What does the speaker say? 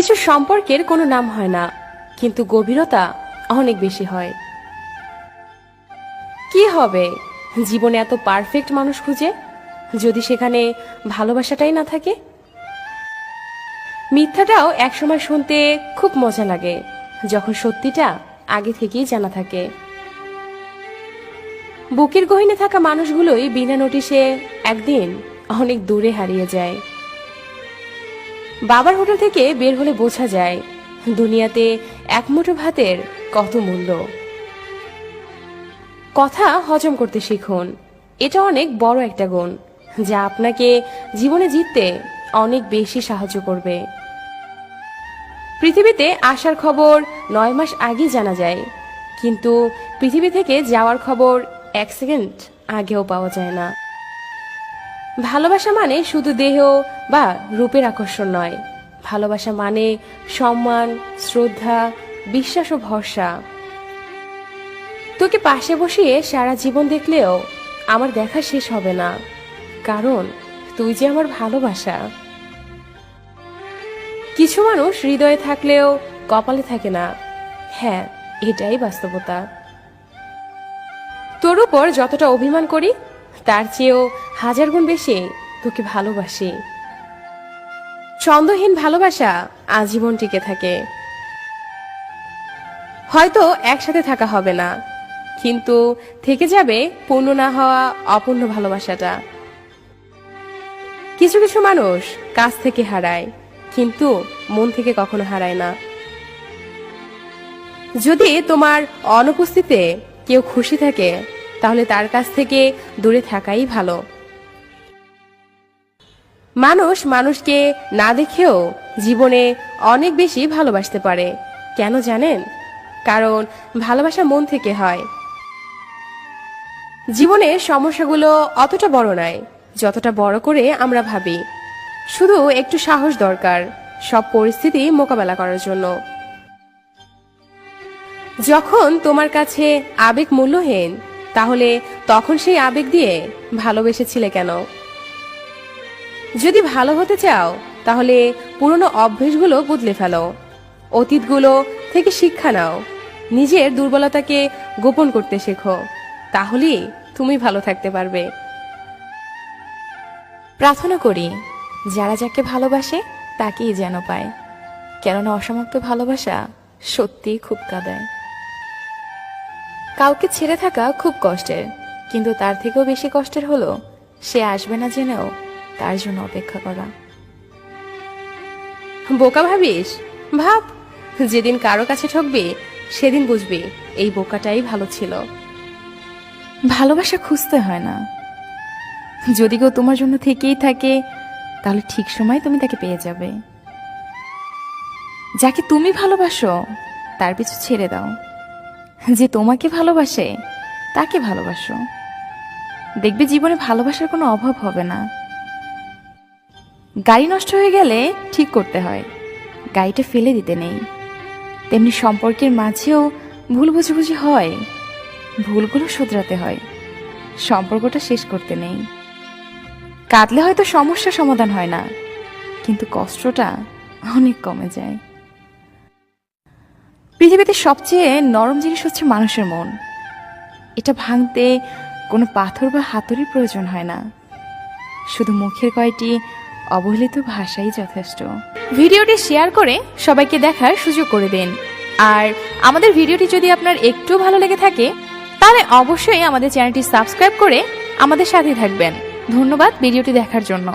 কিছু সম্পর্কের কোনো নাম হয় না, কিন্তু গভীরতা অনেক বেশি হয়। কি হবে জীবনে এত পারফেক্ট মানুষ খুঁজে, যদি সেখানে ভালোবাসাটাই না থাকে? মিথ্যাটাও একসময় শুনতে খুব মজা লাগে, যখন সত্যিটা আগে থেকেই জানা থাকে। বুকের গহীনে থাকা মানুষগুলোই বিনা নোটিশে একদিন অনেক দূরে হারিয়ে যায়। বাবার হোটেল থেকে বের হলে বোঝা যায় দুনিয়াতে এক মুঠো ভাতের কত মূল্য। কথা হজম করতে শিখুন, এটা অনেক বড় একটা গুণ, যা আপনাকে জীবনে জিততে অনেক বেশি সাহায্য করবে। পৃথিবীতে আসার খবর 9 মাস আগে জানা যায়, কিন্তু পৃথিবী থেকে যাওয়ার খবর 1 সেকেন্ড আগেও পাওয়া যায় না। ভালোবাসা মানে শুধু দেহ বা রূপের আকর্ষণ নয়, ভালোবাসা মানে সম্মান, শ্রদ্ধা, বিশ্বাস ও ভরসা। তোকে পাশে বসিয়ে সারা জীবন দেখলেও আমার দেখা শেষ হবে না, কারণ তুই যে আমার ভালোবাসা। কিছু মানুষ হৃদয়ে থাকলেও কপালে থাকে না, হ্যাঁ এটাই বাস্তবতা। তোর উপর যতটা অভিমান করি তার চেয়েও 1000 গুণ বেশি তোকে ভালোবাসি। ছন্দহীন ভালোবাসা আজীবন টিকে থাকে। হয়তো একসাথে থাকা হবে না, কিন্তু থেকে যাবে পূর্ণ না হওয়া অপূর্ণ ভালোবাসাটা। কিছু কিছু মানুষ কাছ থেকে হারায়, কিন্তু মন থেকে কখনো হারায় না। যদি তোমার অনুপস্থিতিতে কেউ খুশি থাকে, তাহলে তার কাছ থেকে দূরে থাকাই ভালো। মানুষ মানুষকে না দেখেও জীবনে অনেক বেশি ভালোবাসতে পারে। কেন জানেন? কারণ ভালোবাসা মন থেকে হয়। জীবনের সমস্যাগুলো অতটা বড় নয় যতটা বড় করে আমরা ভাবি। শুধু একটু সাহস দরকার সব পরিস্থিতি মোকাবেলা করার জন্য। যখন তোমার কাছে আবেগ মূল্যহীন, তাহলে তখন সেই আবেগ দিয়ে ভালোবেসেছিলে কেন? যদি ভালো হতে চাও, তাহলে পুরনো অভ্যেসগুলো বদলে ফেলো, অতীতগুলো থেকে শিক্ষা নাও, নিজের দুর্বলতাকে গোপন করতে শেখো, তাহলেই তুমি ভালো থাকতে পারবে। প্রার্থনা করি যারা যাকে ভালোবাসে তাকেই যেন পায়, কেননা অসমাপ্ত ভালোবাসা সত্যিই খুব কাঁদায়। কাউকে ছেড়ে থাকা খুব কষ্টের, কিন্তু তার থেকেও বেশি কষ্টের হলো সে আসবে না জেনেও তার জন্য অপেক্ষা করা। বোকা ভাবিস? ভাব, যেদিন কারো কাছে ঠকবি সেদিন বুঝবি এই বোকাটাই ভালো ছিল। ভালোবাসা খুঁজতে হয় না, যদি কেউ তোমার জন্য থেকেই থাকে তাহলে ঠিক সময় তুমি তাকে পেয়ে যাবে। যাকে তুমি ভালোবাসো তার পিছু ছেড়ে দাও, যে তোমাকে ভালোবাসে তাকে ভালোবাসো, দেখবে জীবনে ভালোবাসার কোনো অভাব হবে না। গাড়ি নষ্ট হয়ে গেলে ঠিক করতে হয়, গাড়িটা ফেলে দিতে নেই। তেমনি সম্পর্কের মাঝেও ভুল বুঝাবুঝি হয়, ভুলগুলো শুধরাতে হয়, সম্পর্কটা শেষ করতে নেই। কাঁদলে হয়তো সমস্যা সমাধান হয় না, কিন্তু কষ্টটা অনেক কমে যায়। পৃথিবীতে সবচেয়ে নরম জিনিস হচ্ছে মানুষের মন। এটা ভাঙতে কোনো পাথর বা হাতুড়ির প্রয়োজন হয় না, শুধু মুখের কয়টি অবহেলিত ভাষাই যথেষ্ট। ভিডিওটি শেয়ার করে সবাইকে দেখার সুযোগ করে দিন। আর আমাদের ভিডিওটি যদি আপনার একটু ভালো লেগে থাকে, তাহলে অবশ্যই আমাদের চ্যানেলটি সাবস্ক্রাইব করে আমাদের সাথে থাকবেন। ধন্যবাদ ভিডিওটি দেখার জন্য।